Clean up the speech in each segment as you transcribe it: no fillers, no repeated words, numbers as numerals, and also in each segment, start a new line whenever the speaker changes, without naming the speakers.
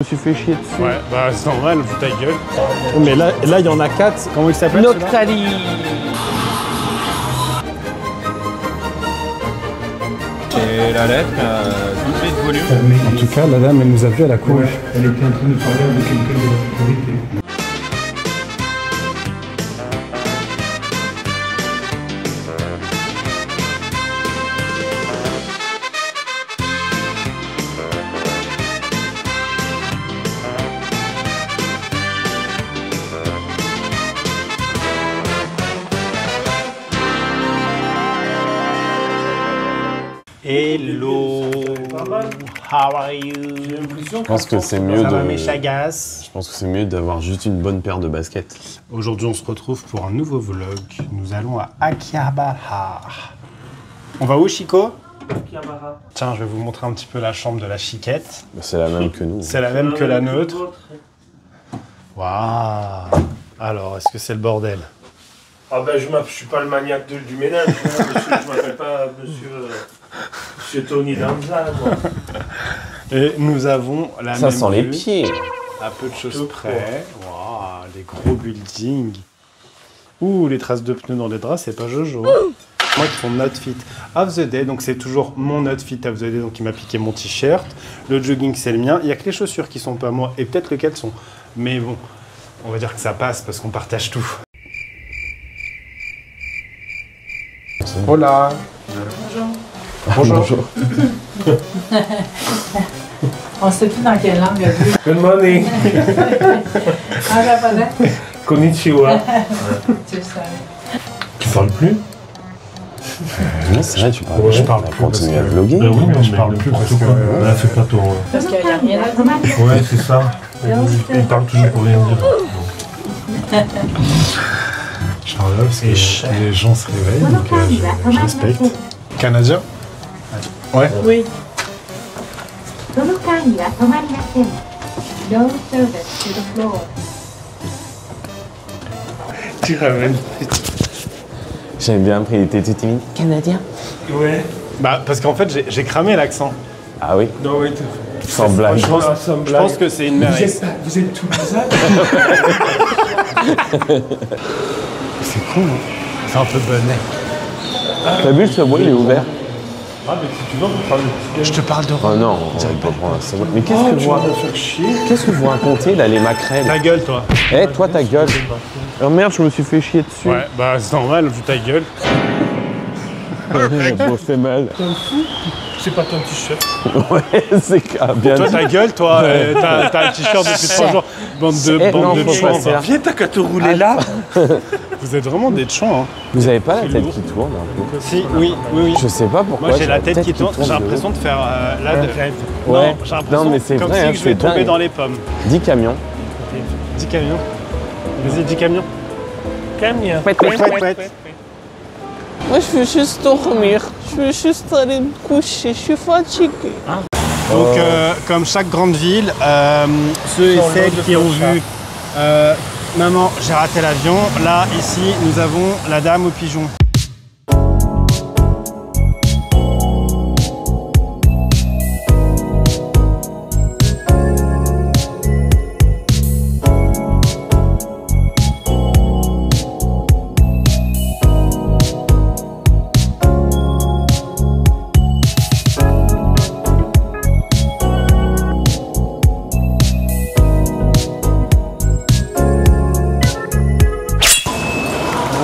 Je me suis fait chier dessus.
Ouais, bah c'est normal, fous ta gueule. Oh, mais là, il y en a 4. Comment il s'appelle?
Noctali.
Et la lettre a doublé de volume.
En tout cas, la dame, elle nous a vu à la cour.
Ouais, elle était en train de parler avec quelqu'un de la sécurité.
Hello, how are you?
Je pense que c'est mieux
Ça va, mes
de.
chagasses?
Je pense que c'est mieux d'avoir juste une bonne paire de baskets.
Aujourd'hui, on se retrouve pour un nouveau vlog. Nous allons à Akihabara. On va où, Chico? Akihabara. Tiens, je vais vous montrer un petit peu la chambre de la chiquette.
C'est la même que nous.
C'est la même que la nôtre. Waouh! Alors, est-ce que c'est le bordel?
Ah ben je suis pas le maniaque du ménage, hein, monsieur, je m'appelle pas monsieur Tony Danza, moi.
Et nous avons la
Ça
même
sent les
vue,
pieds.
à peu de choses
Tout
près. Waouh, les gros buildings. Ouh, les traces de pneus dans les draps, c'est pas Jojo. Moi qui font Outfit of the Day, donc c'est toujours mon Outfit of the Day, donc il m'a piqué mon t-shirt. Le jogging, c'est le mien. Il y a que les chaussures qui sont pas moi, et peut-être le caleçon. Mais bon, on va dire que ça passe parce qu'on partage tout. Hola. Bonjour. Bonjour.
On sait plus dans quelle langue elle dit.
Good morning.
En japonais,
Konnichiwa.
tu le savais.
Tu parles plus?
Non, c'est vrai, tu parles.
Ouais, je parle
On
plus
continue
parce
à
que-
vlogger.
Ben oui, mais
je parle plus parce que-
Là, fais pas ton...
Parce qu'il n'y a rien à dire.
Ouais, c'est ça. Il parle toujours pour rien dire.
Charlotte, parce que les gens se réveillent, donc je respecte. Canadien? Ouais.
Oui.
どの階には止まりません。No service to the floor.
Tu ramènes.
J'avais bien appris, il était tout timide. Canadien.
Ouais.
Bah, parce qu'en fait, j'ai cramé l'accent.
Ah oui,
Non, oui.
sans blague.
Je pense que c'est une mère.
Vous êtes tous les âges.
C'est con, hein. C'est un peu bonnet.
T'as vu, le Subway, il est ouvert.
Ah, mais si tu veux, on peut prendre le
Je te parle de
Oh non, on va pas prendre un Subway. Mais qu'est-ce que
tu
vous
vas me faire chier.
Qu'est-ce que vous racontez là, les maquerelles?
ta gueule, toi.
Eh, toi, ta gueule. Oh merde, je me suis fait chier dessus.
Ouais, bah c'est normal, vu ta gueule.
Ça fait mal.
C'est pas ton t-shirt.
Ouais, c'est bien
Toi,
dit.
ta gueule, toi, t'as un t-shirt depuis 3 jours. Bande
Eh, non,
de
faut
chouans.
pas faire.
Viens, t'as qu'à te rouler là.
Vous êtes vraiment des chouans, hein.
Vous avez pas la
C'est
tête
lourd.
qui tourne un peu?
Si, oui.
Je sais pas pourquoi.
Moi, j'ai la tête qui tourne. J'ai
de
l'impression de faire là.
Ouais.
Non, j'ai l'impression
Non, mais c'est
comme
vrai,
si
hein,
je vais
c'est
tomber
dingue.
dans les pommes.
10 camions.
10 camions. Vas-y, 10 camions.
Camion.
Pouet.
Moi, je veux juste dormir. Je veux juste aller me coucher. Je suis fatiguée.
Donc, comme chaque grande ville, ceux et
Sans
celles
l'eau de
qui ont
clochard.
vu Maman, j'ai raté l'avion. Là, ici, nous avons la dame au pigeon.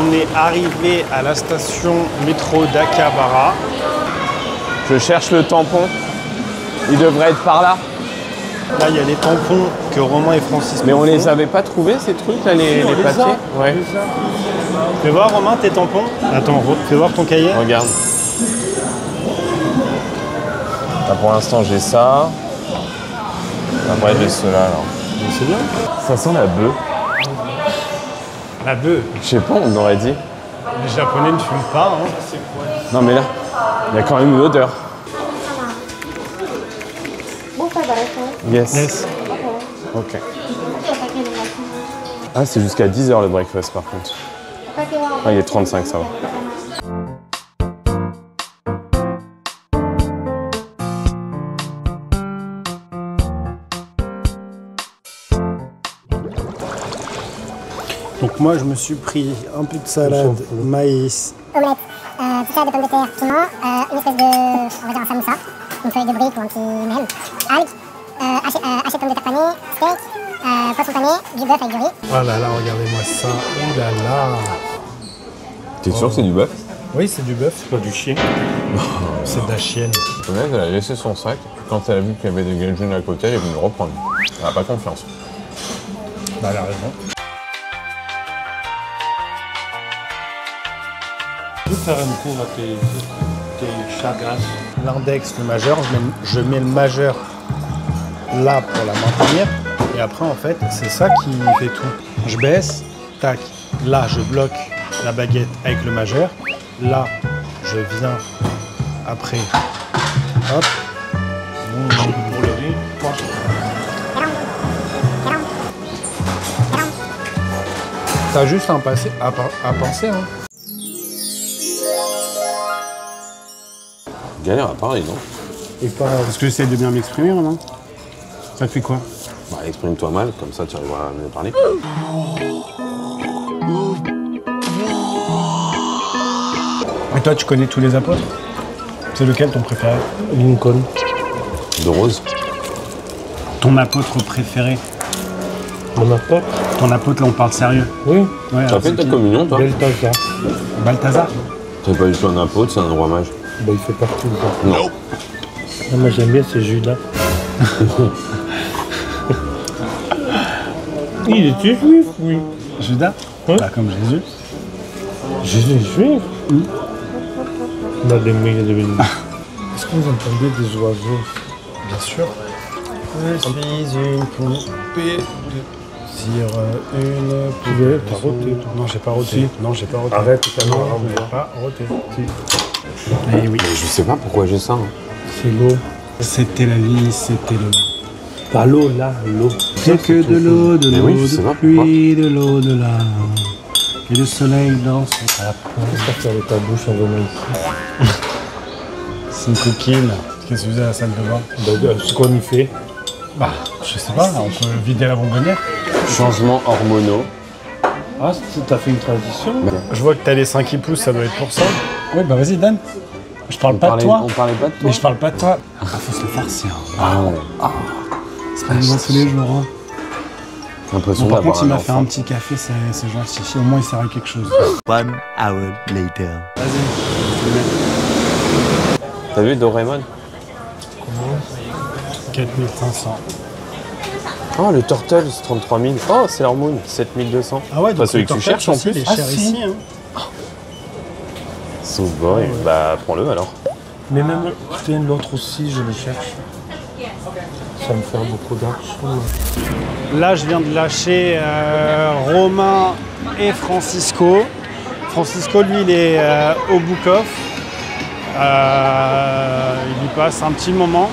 On est arrivé à la station métro d'Akihabara.
Je cherche le tampon. Il devrait être par là.
Là, il y a les tampons que Romain et Francis
Mais on
font.
les avait pas trouvés, ces trucs là, les papiers? Ouais.
Fais voir, Romain, tes tampons. Attends, fais voir ton cahier.
Regarde. Là, pour l'instant, j'ai ça. Après, j'ai ceux-là. Alors.
C'est bien.
Ça sent la bœuf.
La bœuf.
Je sais pas, on aurait dit.
Les Japonais ne fument pas. Hein.
Non, mais là, il y a quand même une odeur. Yes.
Yes.
Ok. Ah, c'est jusqu'à 10h le breakfast par contre. Ah, il est 35, ça va.
Donc moi, je me suis pris un peu de salade, maïs.
Omelette, petite salade de pommes de terre, piment, une espèce de, on va dire un samoussa, une feuille de brique ou un petit même, algues, haché de pommes de terre panées, steak, poisson pané, du bœuf avec du riz.
Oh là là, regardez-moi ça. Ouh là là.
T'es sûr que c'est du bœuf?
Oui, c'est du bœuf.
C'est pas du chien.
C'est de la chienne.
Le mec, elle a laissé son sac. Quand elle a vu qu'il y avait des gaijins à côté, elle est venue le reprendre. Elle a pas confiance.
Bah, elle a raison.
Je peux faire un tour à tes chagrasses.
L'index, le majeur, je mets le majeur là pour la maintenir. Et après, en fait, c'est ça qui fait tout. Je baisse, tac. Là, je bloque la baguette avec le majeur. Là, je viens après. Hop.
Pour le riz,
T'as juste à penser, hein.
Galère à parler, non?
Et pas... Parce que j'essaie de bien m'exprimer, non? Ça te fait quoi?
Bah, exprime-toi mal, comme ça tu arriveras à mieux parler.
Et toi, tu connais tous les apôtres? C'est lequel ton préféré?
Lincoln.
De rose.
Ton apôtre préféré?
Mon apôtre?
Ton apôtre, là, on parle sérieux.
Oui.
Ouais,
Tu as fait ta communion, toi?
Balthazar.
Balthazar?
C'est pas du tout un apôtre, c'est un roi mage.
Bah, il fait partie de ça.
Non.
Ah, moi j'aime bien, c'est Judas. Il était juif, oui.
Judas?
Ouais.
Bah, comme Jésus.
Jésus est juif. Est-ce que vous entendez des oiseaux?
Bien sûr. Je suis une poupée de cire, une poupée.
T'as roté.
Non, j'ai pas roté.
Si.
Non, j'ai pas roté.
Arrête, t'as
Non,
marre,
j'ai
moi.
pas roté.
Si.
Eh oui.
Mais je sais pas pourquoi j'ai ça. Hein.
C'est l'eau.
C'était la vie, c'était l'eau.
Pas l'eau, là, l'eau.
C'est que de l'eau, de
Mais
l'eau,
oui, je sais pas
de pluie, de l'eau, de larmes. Et le soleil dans son tapin.
Qu'est-ce que tu fais avec ta bouche en venant ici?
C'est une coquine. Qu'est-ce que vous avez à la salle de bain?
Bah, ce qu'on y fait.
Bah, je sais pas, on peut vider la bonbonnière.
Changements hormonaux.
Ah, t'as fait une transition?
Je vois que t'as les seins qui poussent, ça doit être pour ça. Oui, bah vas-y, Dan. Je parle pas de toi.
On parlait pas de toi.
Mais je parle pas de toi. Ah, faut se le farcir.
Ah ouais.
C'est pas vivant tous les jours. Hein.
L'impression
Bon, par
d'avoir
contre, il
un
m'a fait
enfant.
un petit café, c'est gentil. Au moins, il sert à quelque chose.
1 hour later.
Vas-y.
T'as vu Doraemon?
4500.
Oh, le Turtles, 33 000. Oh, c'est leur Moon, 7200.
Ah ouais,
Pas
donc
celui que tu cherches en plus.
Il est
Ah,
cher
si.
ici. Hein.
Softboy, bah prends-le alors.
Mais même, putain, l'autre aussi, je le cherche. Ça me fait beaucoup d'argent.
Là, je viens de lâcher Romain et Francisco. Francisco, lui, il est au Book-Off. Il y passe un petit moment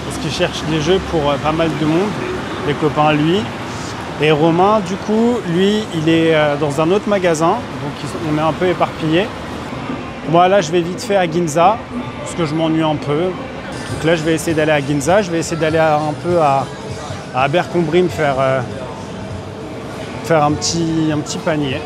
parce qu'il cherche des jeux pour pas mal de monde, des copains à lui. Et Romain, du coup, lui, il est dans un autre magasin, donc on est un peu éparpillés. Moi, là, je vais vite fait à Ginza parce que je m'ennuie un peu. Donc là, je vais essayer d'aller à Ginza, je vais essayer d'aller un peu à Abercrombie me faire un petit panier.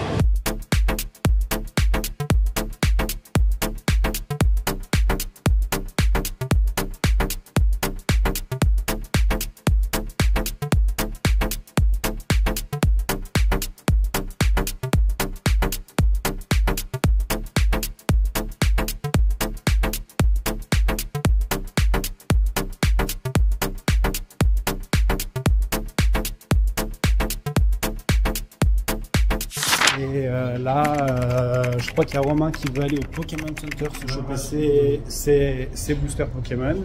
Et là, je crois qu'il y a Romain qui veut aller au Pokémon Center se choper ses boosters Pokémon.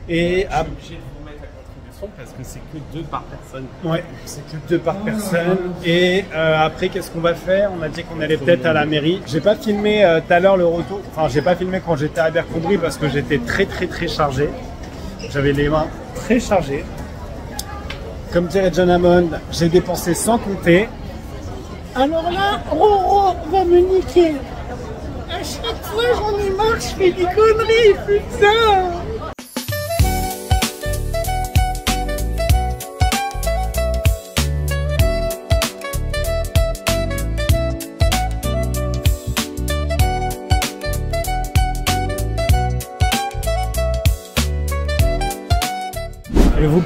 Et après, je vais vous mettre à contribution parce que c'est que 2 par personne. Ouais, c'est que 2 par personne. Et après, qu'est-ce qu'on va faire? On a dit qu'on allait peut-être à la mairie. J'ai pas filmé tout à l'heure le retour. Enfin, j'ai pas filmé quand j'étais à Abercrombie parce que j'étais très chargé. J'avais les mains très chargées. Comme dirait John Hammond, j'ai dépensé sans compter. Alors là, Roro va me niquer. À chaque fois, j'en ai marre, je fais des conneries, putain.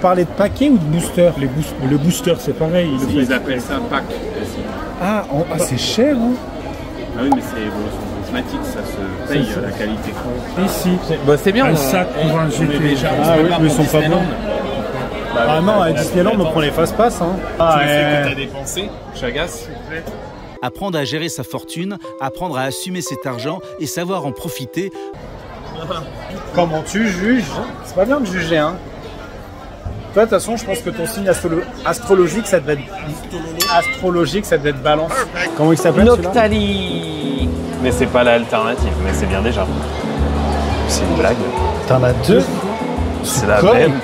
parlais de paquet ou de booster?
Le booster, c'est pareil.
Ils appellent ça pack aussi.
Ah, c'est cher, hein?
Ah oui, mais c'est évolution cosmétique, ça se paye la qualité.
Ici,
Bah, c'est bien.
un sac pour un GT.
Ah oui, mais ils sont pas bons. Ah non, à Disneyland, on prend les fast-pass. Hein. Ah,
Tu sais que t'as dépensé, Chagas, s'il vous plaît.
Apprendre à gérer sa fortune, apprendre à assumer cet argent et savoir en profiter.
Comment tu juges? C'est pas bien de juger, hein. Toi, de toute façon, je pense que ton signe astrologique, ça devait être balance. Comment il s'appelle celui-là?
Noctali. Mais c'est pas l'alternative, mais c'est bien déjà. C'est une blague.
T'en as deux?
C'est la
Comme
même.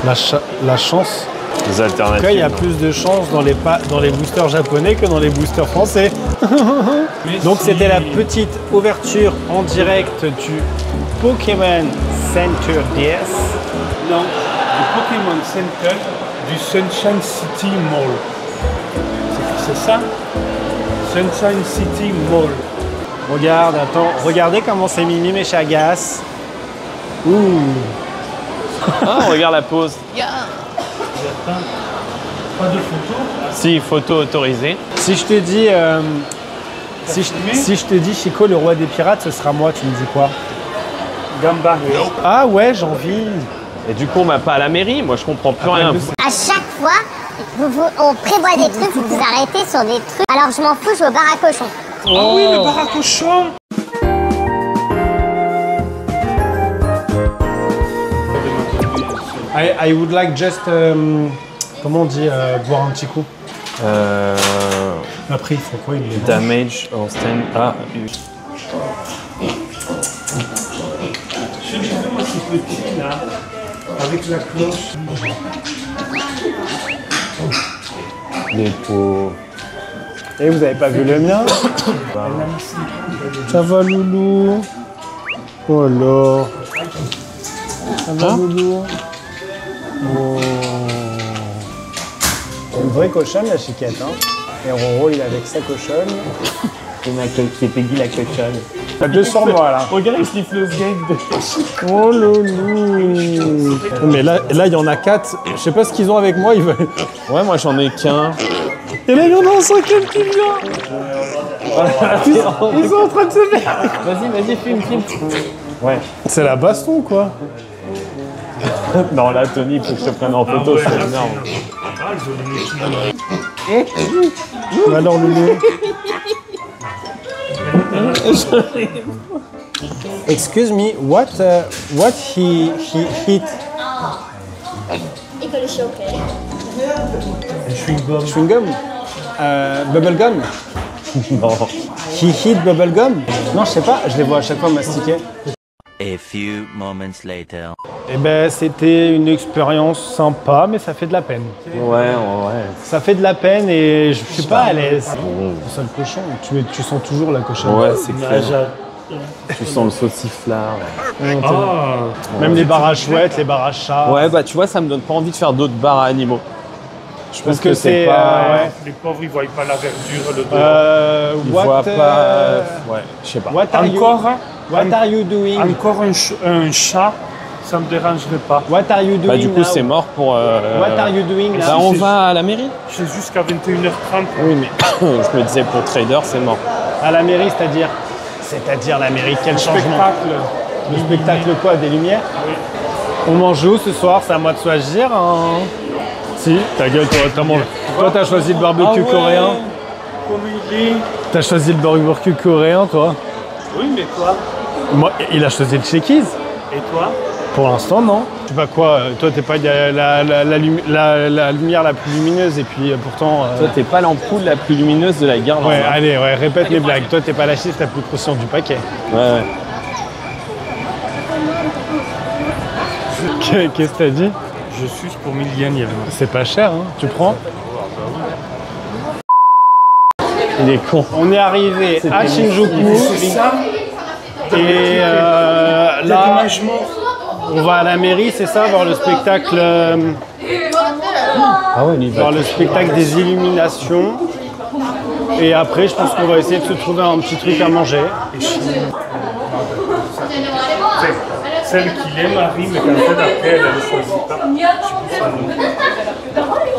La chance.
Les
En
alternatives.
tout cas, il y a plus de chance dans les boosters japonais que dans les boosters français. Donc c'était la petite ouverture en direct du Pokémon Center DS.
Non, le Pokémon Center du Sunshine City Mall. C'est ça? Sunshine City Mall.
Regarde, attends, regardez comment c'est mimi mes chagas. Ouh.
Ah, regarde la pose.
Pas de photo?
Si, photo autorisée.
Si je te dis, si je te dis Chico le roi des pirates, ce sera moi, tu me dis quoi?
Gamba.
Ah ouais, j'ai envie.
Et du coup, on m'a pas à la mairie. Moi, je comprends plus rien.
À chaque fois, on prévoit des trucs, vous vous arrêtez sur des trucs. Alors je m'en fous, je vais au bar à cochon.
Ah oui, le bar à cochon.
I would like just, comment on dit, boire un petit coup. Après, ils font quoi? Ils les vendent.
Damage or stand. Ah,
Moi, c'est petit là, avec la cloche.
des pots.
Et vous avez pas vu le mien? Ça va, loulou? Oh là. Ça va, loulou? Oh. Une vraie cochonne, la chiquette, hein. Et Roro, il est avec sa cochonne.
C'est Peggy la cochonne.
T'as deux sur moi, là.
Regarde, il sniffe le skate.
Oh loulou. Mais là, il y en a 4. Je sais pas ce qu'ils ont avec moi, ils veulent.
Ouais, moi, j'en ai qu'un.
Et là, il y en a un cinquième qui vient. Ils sont en train de se faire.
Vas-y, filme. Ouais.
C'est la baston, quoi.
Non, là, Tony, il faut que je te prenne en photo, c'est énorme.
Alors, loulou. Excuse me, what he hit? Chewing gum? Bubble gum?
Non.
He hit bubble gum? Non, je sais pas, je les vois à chaque fois mastiquer.
A few moments later.
Eh ben, c'était une expérience sympa, mais ça fait de la peine.
Ouais.
Ça fait de la peine et je suis pas à l'aise. C'est ça le cochon, tu sens toujours la cochonne.
Ouais, c'est clair. Tu sens le sauciflard.
Même les bars à chouettes, les bars à chats.
Ouais, bah tu vois, ça me donne pas envie de faire d'autres bars à animaux. Je pense que c'est
c'est
pas...
Les pauvres, ils voient pas la verdure, le dehors.
Ils voient pas... Ouais, je sais pas.
What are you doing?
Encore un chat, ça me dérangerait pas.
What are you doing
Bah du coup,
now?
c'est mort pour...
What are you doing
Bah
now?
on va à la mairie.
C'est jusqu'à 21h30.
Oui, mais je me disais pour trader, c'est mort.
À la mairie, c'est-à-dire? C'est-à-dire la mairie, quel changement?
Spectacle.
Le spectacle quoi? Des lumières?
Oui.
On mange où ce soir? C'est à moi de choisir. Hein. Si, ta gueule, toi, t'as choisi le barbecue coréen.
Comme il est.
T'as choisi le barbecue coréen, toi?
Oui, mais toi?
Moi, il a choisi le Shakey's.
Et toi?
Pour l'instant, non. Je sais pas quoi, toi, t'es pas la lumière la plus lumineuse, et puis pourtant...
Toi, t'es pas l'ampoule la plus lumineuse de la guerre.
Ouais, allez, ouais, répète les blagues. Toi, t'es pas la chiffre la plus consciente du paquet.
Ouais.
Qu'est-ce que t'as dit?
Je suis pour 1000 yens.
C'est pas cher, hein. Tu prends?
Il est con.
On est arrivé à Shinjuku.
C'est ça?
Et là, on va à la mairie, c'est ça, voir le spectacle,
Ah ouais, il va.
voir le spectacle des illuminations. Et après, je pense qu'on va essayer de se trouver un petit truc à manger.
celle qu'il est, Marie, mais qu'en fait, après, elle ne choisit pas.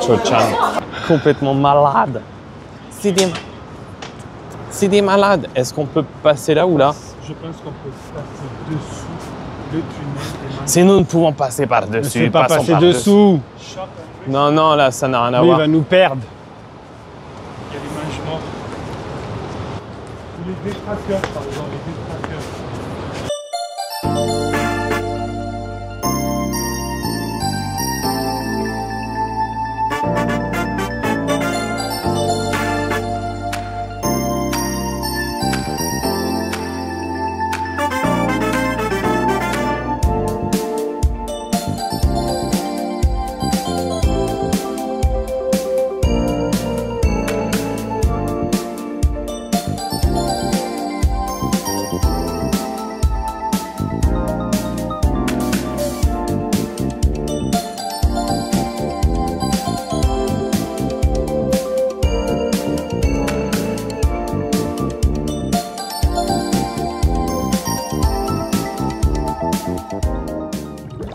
Cho-chan. Complètement malade. C'est des malades. Est-ce qu'on peut passer là ou là?
Je pense qu'on peut passer dessous le tunnel.
Si nous ne pouvons passer par-dessus,
C'est pas
passons
passer
par-dessus.
dessous.
Non, non, là, ça n'a rien à
Lui, il
voir.
va nous perdre.
Il y a les mangements. Ou les détraqueurs, par exemple, les détraqueurs.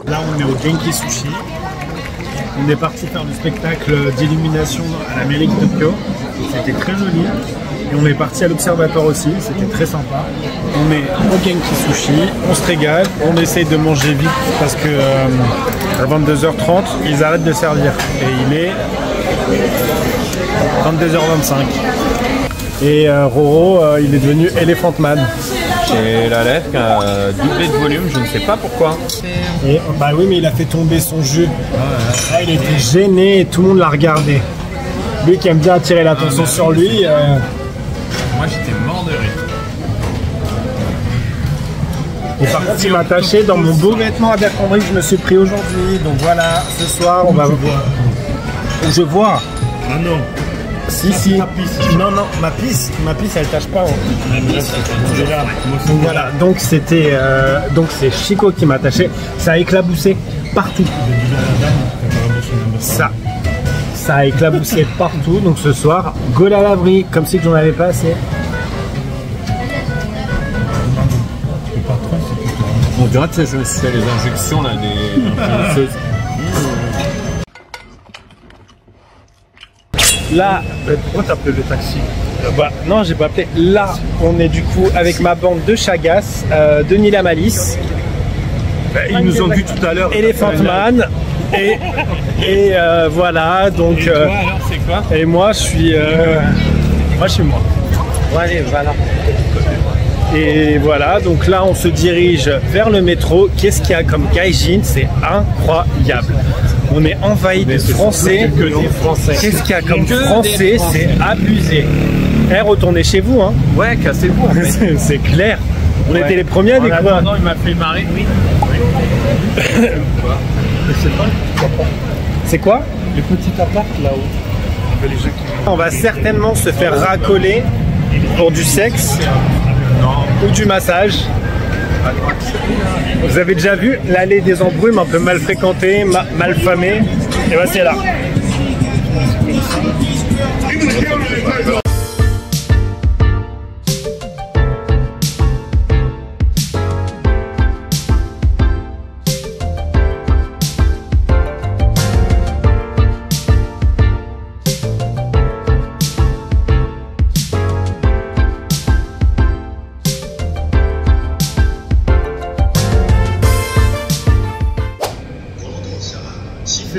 Là, on est au Genki Sushi. On est parti faire le spectacle d'illumination à la mairie de Tokyo. C'était très joli. Et on est parti à l'observatoire aussi, c'était très sympa. On est au Genki Sushi, on se régale, on essaye de manger vite parce que à 22h30, ils arrêtent de servir. Et il est 22h25. Et Roro, il est devenu Elephant Man.
J'ai la lèvre qui a doublé de volume, je ne sais pas pourquoi.
Et, bah oui, mais il a fait tomber son jus. Ah, il était gêné et tout le monde l'a regardé. Lui qui aime bien attirer l'attention sur lui.
Moi j'étais mort de rire.
Et par contre, il m'a attaché dans mon beau vêtement Abercrombie que je me suis pris aujourd'hui. Donc voilà, ce soir, on va voir. Je vois.
Ah non.
Si, si. Non, non, ma pisse, elle tâche pas. Donc voilà, donc c'était, donc c'est Chico qui m'a attaché. Ça a éclaboussé partout. Ça a éclaboussé partout. Donc ce soir, gaule à l'abri, comme si j'en avais pas assez.
On dirait que je me suis fait les injections là des.
Là,
Pourquoi t'as appelé le taxi?
bah, non, j'ai pas appelé. Là, on est du coup avec ma bande de Chagas, Denis la Malice,
Ils nous ont vu tout à l'heure.
Elephant Man, et voilà. Donc,
Et toi alors c'est quoi?
et moi, je suis moi.
Ouais, allez, voilà.
Et voilà, donc là, on se dirige vers le métro. Qu'est-ce qu'il y a comme gaijin? C'est incroyable. On est envahi de Français. Qu'est-ce qu'il y a comme Français? C'est abusé. Eh, retournez chez vous, hein.
Ouais, cassez-vous en fait.
C'est clair. On était les premiers à découvrir.
Non, il m'a fait marrer, oui.
C'est quoi?
Les petits appart là-haut.
On va certainement se faire racoler pour du sexe ou du massage. Vous avez déjà vu l'allée des embrumes un peu mal fréquentée, mal famée? Et ben c'est là.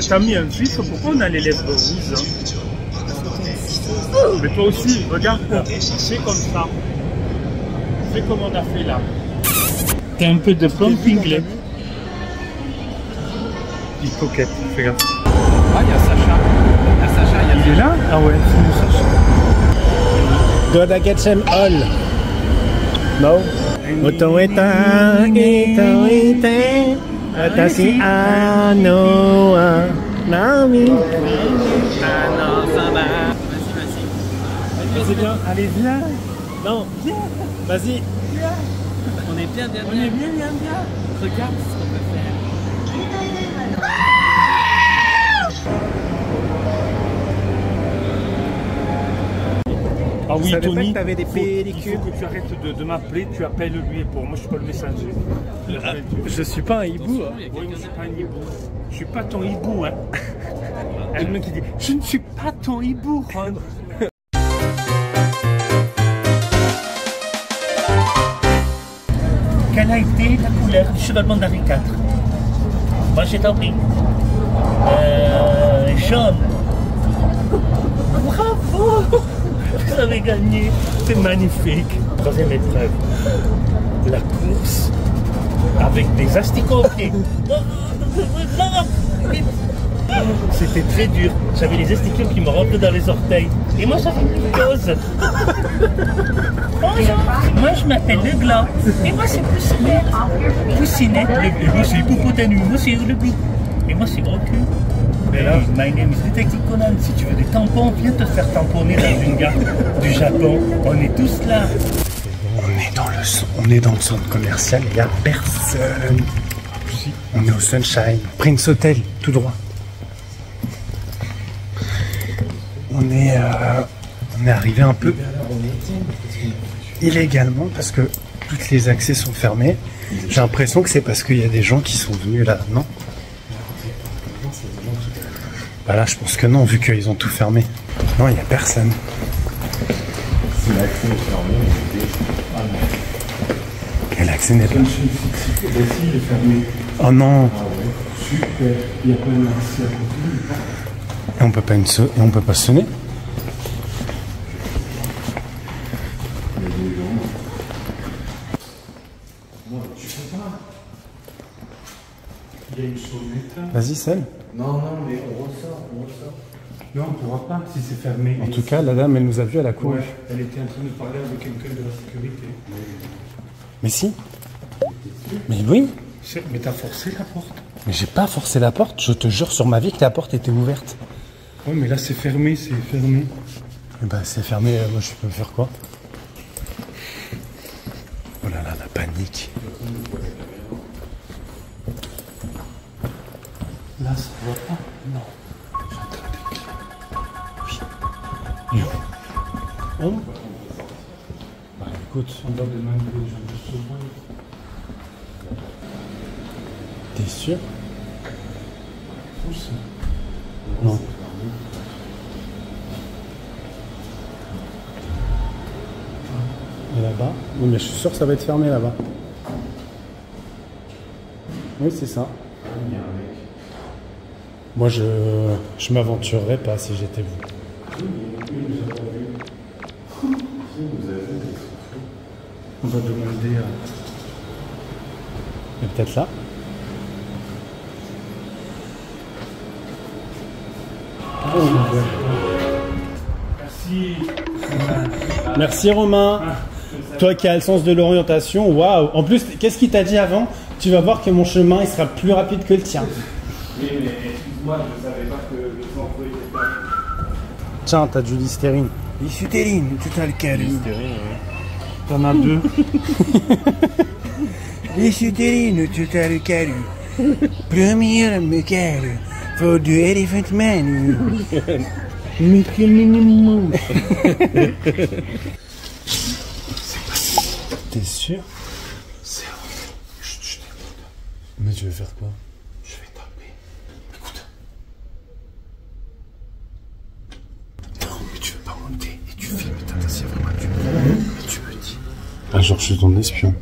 T'as mis un Suisse, pourquoi on a les lèvres rouges hein? Mais toi aussi, regarde, fais comme ça. Fais comme on a fait là. T'as un peu de plumping là. Il coquette, fais gaffe.
Ah, il y a Sacha.
Il est là? Ah ouais, c'est Sacha.
God I get them all. No? Otoeta, itoite, atashi anoa, nami. Vas-y, viens. Allez, viens. Non, viens. Vas-y.
On est bien.
On est bien.
Regarde ce qu'on peut faire.
Ah oui,
savais pas
Tony,
que t'avais des pellicules.
il faut que tu arrêtes de m'appeler, tu appelles lui pour moi, je suis pas le messager.
Je suis pas un hibou. Hein.
Oui, mais je suis pas un hibou. Je suis pas ton hibou, hein. Elle me dit, je ne suis pas ton hibou, Ron.
Quelle a été la couleur du chevalement d'Henri IV? Moi j'ai compris. Jaune. Bravo! Vous avez gagné. C'est magnifique. Troisième épreuve. La course avec des asticots au pied. C'était très dur. J'avais les asticots qui me rentraient dans les orteils. Et moi j'avais une cause. Bonjour, moi je m'appelle Le Gland. Et moi c'est Poussinette. Poussinette, et moi c'est Hippopotamus. Moi c'est Le Glou. Et moi c'est Gros Cul. Mais là, my name is Detective Conan. Si tu veux des tampons, viens te faire tamponner dans une gare du Japon. On est tous là.
On est dans le centre commercial, il n'y a personne. On est au Sunshine, Prince Hotel, tout droit. On est arrivé un peu illégalement parce que tous les accès sont fermés. J'ai l'impression que c'est parce qu'il y a des gens qui sont venus là, non? Bah là, je pense que non, vu qu'ils ont tout fermé. Non, il n'y a personne.
Si l'accès est fermé,
Et l'accès n'est pas.
Il est fermé.
Oh non.
Super. Il n'y a pas un accès à côté.
Et on peut pas sonner.
Il y a une sonnette.
Vas-y, celle.
Non, mais on ressort. Non, on ne pourra pas si c'est fermé.
En tout cas, la dame, elle nous a vus à la cour.
Ouais, elle était en train de parler avec quelqu'un de la sécurité.
Mais si. Mais oui.
Mais t'as forcé la porte.
Mais j'ai pas forcé la porte. Je te jure sur ma vie que la porte était ouverte.
Ouais, mais là c'est fermé,
Bah c'est fermé. Moi, je peux faire quoi? Oh là là, la panique.
Là, ça va pas. Non.
Oui. Oh. Bah écoute.
On va demander aux gens de s'ouvrir.
T'es sûr?
Où ça?
Non. Et là-bas? Oui, mais je suis sûr que ça va être fermé là-bas. Oui, c'est ça. Moi, je m'aventurerais pas si j'étais vous.
On va demander à...
Et peut-être là?
Merci.
Merci Romain. Toi qui as le sens de l'orientation, waouh. En plus, qu'est-ce qu'il t'a dit avant? Tu vas voir que mon chemin il sera plus rapide que le tien.
Oui, mais excuse-moi, je ne savais pas que le centre était pas...
Tiens, t'as du Listerine.
Listerine, tu as le calme.
Listerine, oui.
T'en as deux.
Listerine, tu as le calme. Premier me calme. For the elephant man.
T'es sûr?
C'est horrible. Je t'écoute.
Mais tu veux faire quoi?
Je vais taper. Écoute. Non, mais tu veux pas monter et tu filmes ta tasse vraiment tu me dis.
Ah, genre je suis ton espion.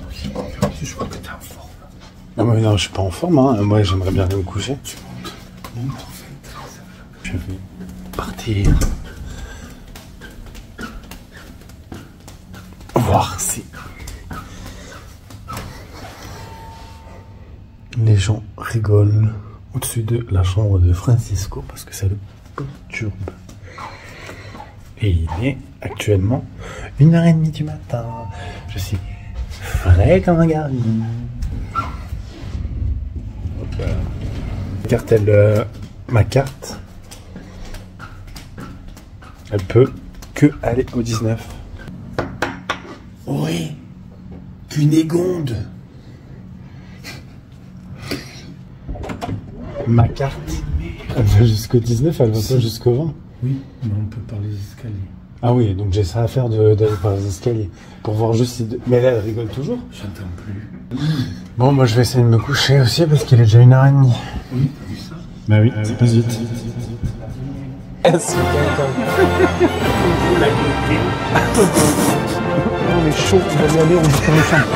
Oui, je vois que t'es en forme.
Ah, mais non, je suis pas en forme, hein. Moi j'aimerais bien aller me coucher.
Tu montes. Monte en fait.
Je vais partir. Voir si les gens rigolent au-dessus de la chambre de Francisco parce que ça le perturbe. Et il est actuellement 1h30 du matin. Je suis frais comme un gardien. Ma carte, elle peut que aller au 19.
Oui, Cunégonde.
Ma carte, elle va jusqu'au 19, elle va pas jusqu'au 20.
Oui, mais on peut par les escaliers.
Ah oui, donc j'ai ça à faire d'aller par les escaliers. Pour voir juste si... Mais là, elle rigole toujours.
J'entends plus.
Bon, moi je vais essayer de me coucher aussi parce qu'il est déjà 1h30.
Oui, t'as vu ça?
Bah oui, ça passe vite.
On est chaud, on va y aller, on dit qu'on est simple.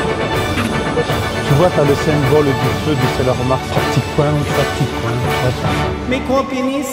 Tu vois, t'as le symbole du feu de Sailor Mars, 3 petits coins, 3 petits coins.
Mes gros pénis.